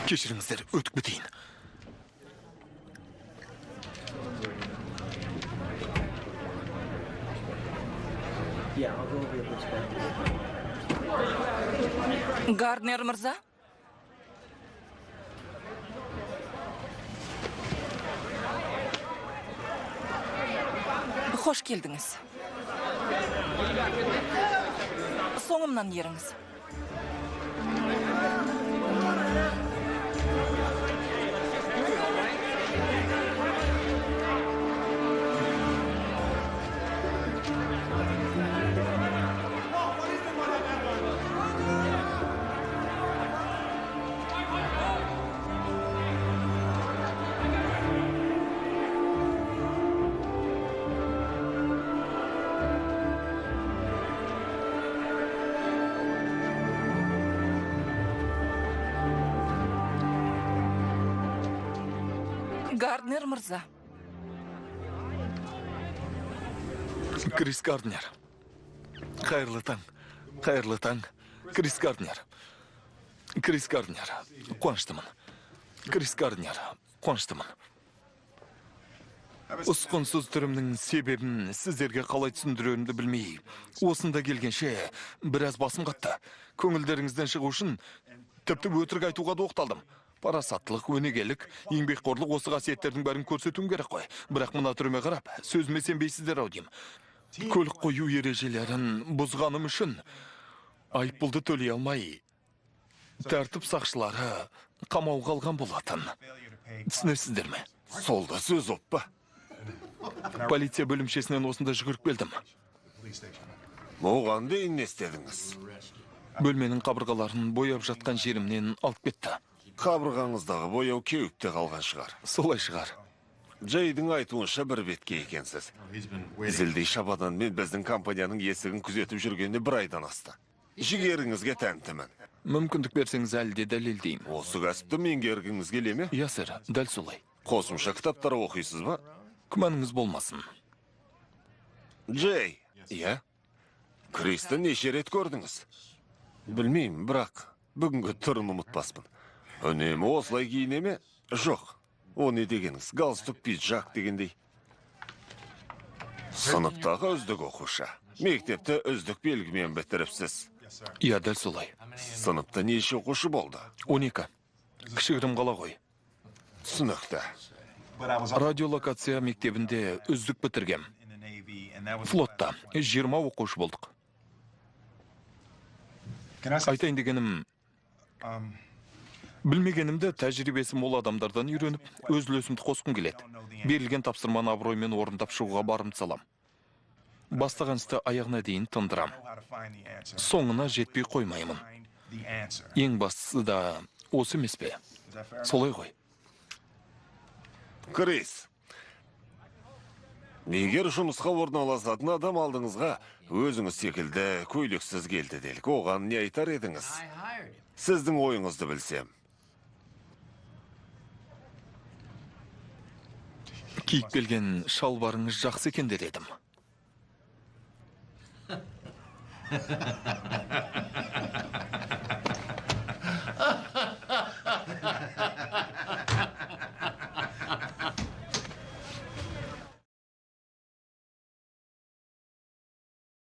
Кешіріңіздер, өтіп кетейін. Гарднер мырза? Хош келдіңіз. Соңымнан еріңіз. Гарднер мырза. Крис Гарднер. Қайырлы таң. Қайырлы таң. Крис Гарднер. Крис Гарднер. Қуаныштымын. Крис Гарднер. Қуаныштымын. Ұсқынсыз түрімнің себебін сіздерге қалай түсіндіруімді білмей, осында келгенше біраз басым қатты. Көңілдеріңізден шығу үшін тіпті өтірік айтуға да оқталдым. Парасаттылық, өнегелік, еңбекқорлық осы қасиеттердің бәрін көрсетуім керек қой. Бірақ мына түріме қарап, сөзіме сенбейсіздер ау деймін. Көлік қою ережелерін бұзғаным үшін айыппұлды төлей алмай, тәртіп сақшылары қамауға алған болатын. Түсінесіздер ме? Сол да сөз оппа. Полиция бөлімшесінен осында жүгіріп келдім. Оған дейін не істедіңіз? Бөлменің қабырғаларын бояп жатқан жерімнен алып кетті. Қабырғаңыздағы бояу кеуіпте қалған шығар. Солай шығар. Джейдің айтуынша бір бетке екенсіз. Зілдей шабадан мен біздің компанияның есігін күзетіп жүргенде бір айдан асты. Жігеріңізге тәнтімін. Мүмкіндік берсеңіз әлі де дәлелдеймін. Осы кәсіпті меңгергіңіз келе ме? Иә, сэр, дәл солай. Қосымша кітаптар оқисыз ба? Күмәніңіз болмасын. Джей. Иә? Кристі неше рет көрдіңіз? Білмеймін, бірақ бүгінгі түрін ұмытпаспын. Үнемі осылай киіне ме? Жоқ. О не дегеніңіз? Галстук, пиджак дегендей. Сыныптағы үздік оқушы. Мектепті үздік белгімен бітіріпсіз. Иә, дәл солай. Сыныпта неше оқушы болды? 12. Кішігірім қала ғой. Түсінікті. Радиолокация мектебінде үздік бітіргем. Флотта 20 оқушы болдық. Айтайын дегенім, білмегенімді тәжірибесі мол адамдардан үйреніп, өз үлесімді қосқым келеді. Берілген тапсырманы абыроймен орындап шығуға барымды салам. Бастаған істі аяғына дейін тындырам. Соңына жетпей қоймаймын. Ең бастысы да осы емес пе? Солай ғой. Крис, егер жұмысқа орналасатын адам алдыңызға өзіңіз секілді көйлексіз келді делік, оған не айтар едіңіз? Сіздің ойыңызды білсем. Киіп келген шалбарыңыз жақсы екен дер едім.